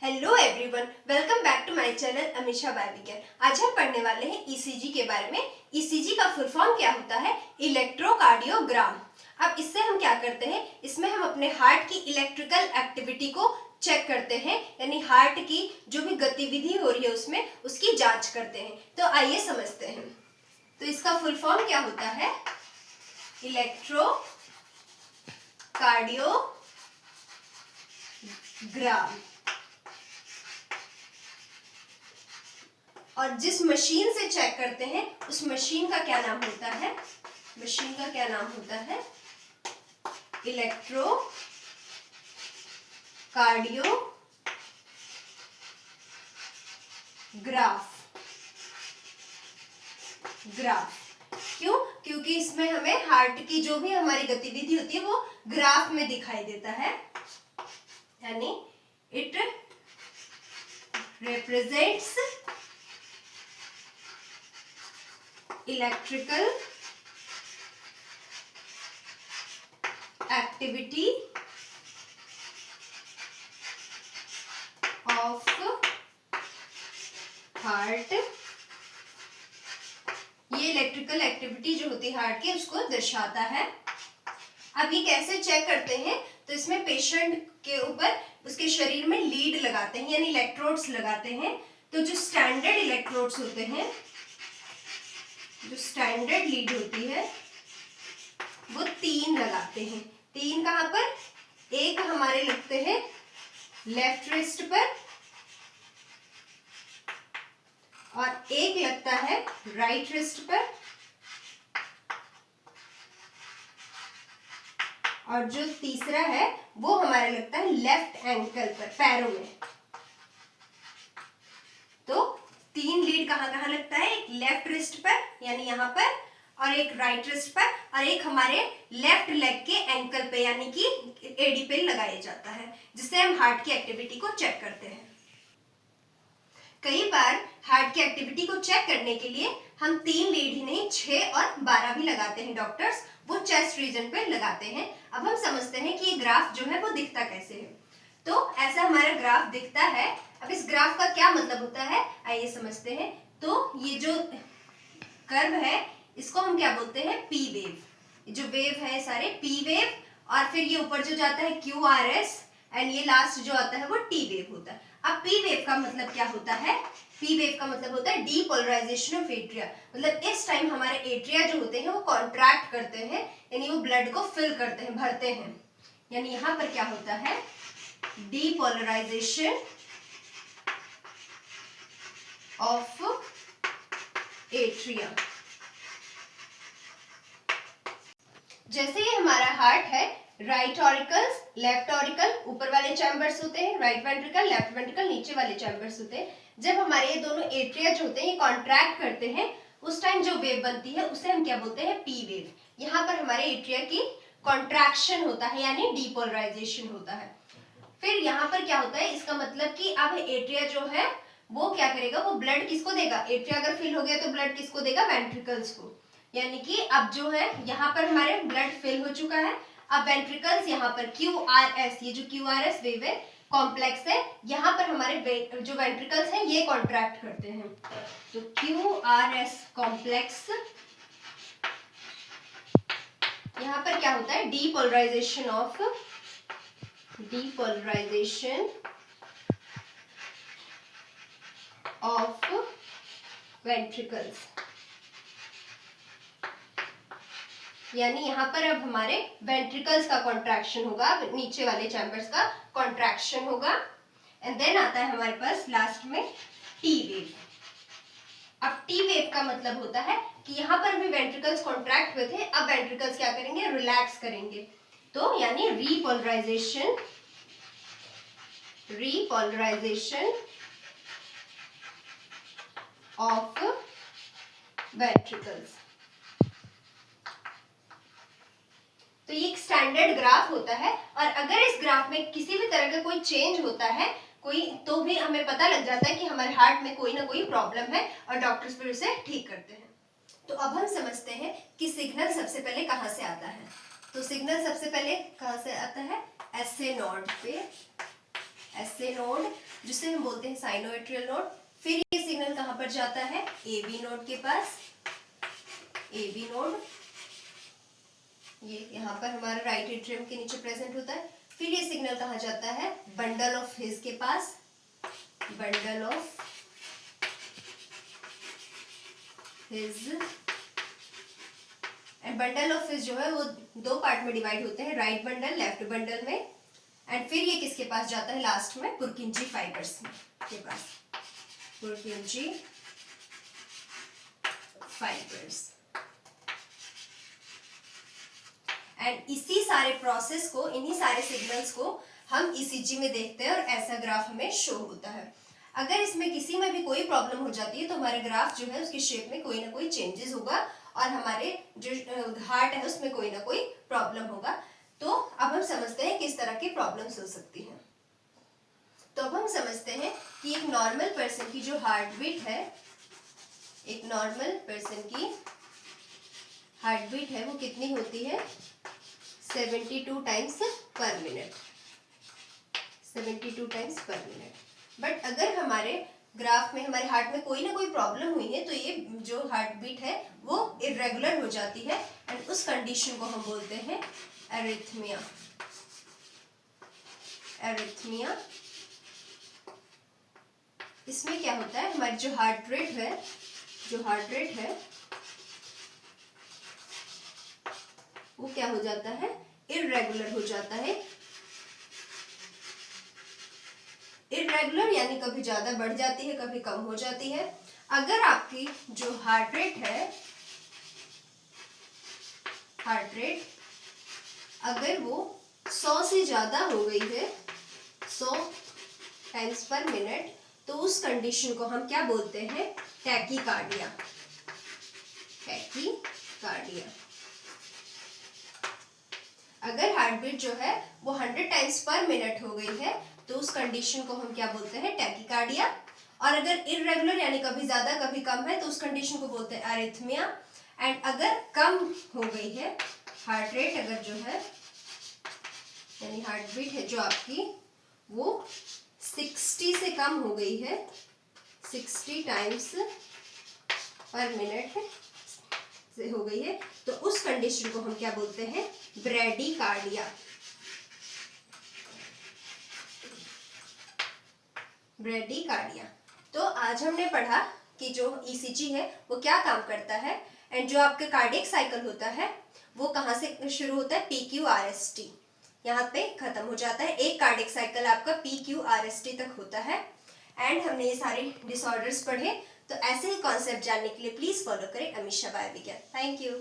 Hello everyone, welcome back to my channel Amisha बायविज्ञान। आज हम पढ़ने वाले हैं ईसीजी के बारे में। ईसीजी का फुल फॉर्म क्या होता है? इलेक्ट्रोकार्डियोग्राम। अब इससे हम क्या करते हैं? इसमें हम अपने हार्ट की इलेक्ट्रिकल एक्टिविटी को चेक करते हैं, यानी हार्ट की जो भी गतिविधि हो रही है उसमें उसकी जांच करते हैं। तो आइए समझते हैं। तो इसका फुल फॉर्म क्या होता है? इलेक्ट्रोकार्डियोग्राम। और जिस मशीन से चेक करते हैं उस मशीन का क्या नाम होता है? मशीन का क्या नाम होता है? ग्राफ। क्यों? क्योंकि इसमें हमें हार्ट की जो भी हमारी गतिविधि होती है वो ग्राफ में दिखाई देता है, यानी it represents electrical activity of heart. ये इलेक्ट्रिकल एक्टिविटी जो होती है हार्ट की उसको दर्शाता है। अब ये कैसे चेक करते हैं? तो इसमें पेशेंट के ऊपर उसके शरीर में लीड लगाते हैं, यानी इलेक्ट्रोड्स लगाते हैं। तो जो स्टैंडर्ड इलेक्ट्रोड्स होते हैं, जो स्टैंडर्ड लीड होती है वो 3 लगाते हैं। 3 कहां पर? एक हमारे लगते हैं लेफ्ट रिस्ट पर और एक लगता है राइट रिस्ट पर, और जो तीसरा है वो हमारा लगता है लेफ्ट एंकल पर, पैरों में। तो 3 लीड कहां कहां लगता है? एक लेफ्ट रिस्ट पर यानी यहाँ पर, और एक राइट रिस्ट पर, और एक हमारे लेफ्ट लेग के एंकल पे यानी कि एडी पे लगाया जाता है, जिससे हम हार्ट की एक्टिविटी को चेक करते हैं। कई बार हार्ट की एक्टिविटी को चेक करने के लिए हम 3 लीड ही नहीं 6 और 12 भी लगाते हैं डॉक्टर्स, वो चेस्ट रीजन पे लगाते हैं। अब हम समझते हैं कि ये ग्राफ जो है वो दिखता कैसे है। तो ऐसा हमारा ग्राफ दिखता है। अब इस ग्राफ का क्या मतलब होता है आइए समझते हैं। तो ये जो कर्व है इसको हम क्या बोलते हैं? P wave. जो वेव है सारे पी वेव, और फिर ये ऊपर जो जाता है क्यू आर एस, एंड ये लास्ट जो आता है वो टी वेव होता है। अब पी वेव का मतलब क्या होता है? पी वेव का मतलब होता है डीपोलराइजेशन ऑफ एट्रिया। मतलब इस टाइम हमारे एट्रिया जो होते हैं वो कॉन्ट्रैक्ट करते हैं, यानी वो ब्लड को फिल करते हैं, भरते हैं। यानी यहाँ पर क्या होता है? Depolarisation of atria. जैसे ये हमारा हार्ट है, राइट ऑरिकल्स, लेफ्ट ऑरिकल, ऊपर वाले चैम्बर्स होते हैं, राइट वेंट्रिकल, लेफ्ट वेंट्रिकल, नीचे वाले चैम्बर्स होते हैं। जब हमारे ये दोनों एट्रिया जो होते हैं ये कॉन्ट्रैक्ट करते हैं उस टाइम जो वेव बनती है उसे हम क्या बोलते हैं? P wave. यहाँ पर हमारे एट्रिया की कॉन्ट्रैक्शन होता है यानी डीपोलराइजेशन होता है। फिर यहाँ पर क्या होता है? इसका मतलब कि अब एट्रिया जो है वो क्या करेगा? वो ब्लड किसको देगा? एट्रिया अगर फिल हो गया तो ब्लड किसको देगा? वेंट्रिकल्स को। यानी कि अब जो है यहाँ पर हमारे ब्लड फिल हो चुका है। अब वेंट्रिकल्स यहाँ पर क्यू आर एस, ये जो क्यू आर एस वेव है कॉम्प्लेक्स है, यहाँ पर हमारे जो वेंट्रिकल्स हैं ये कॉन्ट्रैक्ट करते हैं। तो क्यू आर एस कॉम्प्लेक्स, यहाँ पर क्या होता है? Depolarisation of ventricles. यानी यहाँ पर अब हमारे वेंट्रिकल्स का कॉन्ट्रैक्शन होगा, नीचे वाले चैम्बर्स का कॉन्ट्रैक्शन होगा। एंड देन आता है हमारे पास लास्ट में टी वेव। अब टी वेव का मतलब होता है कि यहाँ पर भी वेंट्रिकल्स कॉन्ट्रैक्ट हुए थे, अब वेंट्रिकल्स क्या करेंगे? रिलैक्स करेंगे। तो यानी रीपोलराइजेशन ऑफ वेंट्रिकल्स। तो ये एक स्टैंडर्ड ग्राफ होता है, और अगर इस ग्राफ में किसी भी तरह का कोई चेंज होता है कोई, तो भी हमें पता लग जाता है कि हमारे हार्ट में कोई ना कोई प्रॉब्लम है और डॉक्टर्स फिर उसे ठीक करते हैं। तो अब हम समझते हैं कि सिग्नल सबसे पहले कहाँ से आता है। तो सिग्नल सबसे पहले कहाँ से आता है? एसए नोड पे SA नोड जिसे हम बोलते हैं साइनोएट्रियल नोड। फिर ये सिग्नल कहाँ पर जाता है, AB नोड के पास, AB नोड ये यहाँ पर हमारा राइट एट्रियम के नीचे प्रेजेंट होता है। फिर ये सिग्नल कहाँ जाता है, बंडल ऑफ हिज के पास, bundle of His. And bundle of His जो है वो दो पार्ट में डिवाइड होते हैं, राइट बंडल लेफ्ट बंडल में। एंड फिर ये किसके पास जाता है लास्ट में, पुरकिंजी फाइबर्स के पास, पुरकिंजी फाइबर्स। एंड इसी सारे प्रोसेस को, इन्हीं सारे सिग्नल्स को हम ECG में देखते हैं और ऐसा ग्राफ हमें शो होता है। अगर इसमें किसी में भी कोई प्रॉब्लम हो जाती है तो हमारे ग्राफ जो है उसकी शेप में कोई ना कोई चेंजेस होगा और हमारे जो हार्ट है उसमें कोई ना कोई प्रॉब्लम होगा। तो अब हम समझते हैं किस तरह की प्रॉब्लम्स हो सकती हैं। तो अब हम समझते हैं कि एक नॉर्मल पर्सन की जो हार्ट बीट है, एक नॉर्मल पर्सन की हार्ट बीट है वो कितनी होती है, 72 टाइम्स पर मिनट, 72 टाइम्स पर मिनट। बट अगर हमारे ग्राफ में, हमारे हार्ट में कोई ना कोई प्रॉब्लम हुई है तो ये जो हार्ट बीट है वो इरेगुलर हो जाती है एंड उस कंडीशन को हम बोलते हैं एरिथमिया, एरिथमिया। इसमें क्या होता है, हमारी जो हार्ट रेट है, जो हार्ट रेट है वो क्या हो जाता है, इरेगुलर हो जाता है। इरेगुलर यानी कभी ज्यादा बढ़ जाती है, कभी कम हो जाती है। अगर आपकी जो हार्ट रेट है, हार्ट रेट अगर वो 100 से ज्यादा हो गई है, 100 टाइम्स पर मिनट, तो उस कंडीशन को हम क्या बोलते हैं, टैकीकार्डिया, टैकीकार्डिया। अगर हार्ट बीट जो है वो 100 टाइम्स पर मिनट हो गई है तो उस कंडीशन को हम क्या बोलते हैं, टैकीकार्डिया। और अगर इरेगुलर यानी कभी ज्यादा कभी कम है तो उस कंडीशन को बोलते हैं एरिथमिया। एंड अगर कम हो गई है हार्ट रेट, अगर जो है यानी हार्ट बीट है जो आपकी वो 60 से कम हो गई है, 60 टाइम्स पर मिनट से हो गई है, तो उस कंडीशन को हम क्या बोलते हैं, ब्रैडीकार्डिया, ब्रैडीकार्डिया। तो आज हमने पढ़ा कि जो ECG है वो क्या काम करता है एंड जो आपका कार्डियक साइकिल होता है वो कहाँ से शुरू होता है, PQRST, यहाँ पे खत्म हो जाता है। एक कार्डियक साइकिल आपका PQRST तक होता है। एंड हमने ये सारे डिसऑर्डर्स पढ़े। तो ऐसे ही कॉन्सेप्ट जानने के लिए प्लीज फॉलो करें अमीषा बायोविज्ञान। Thank you.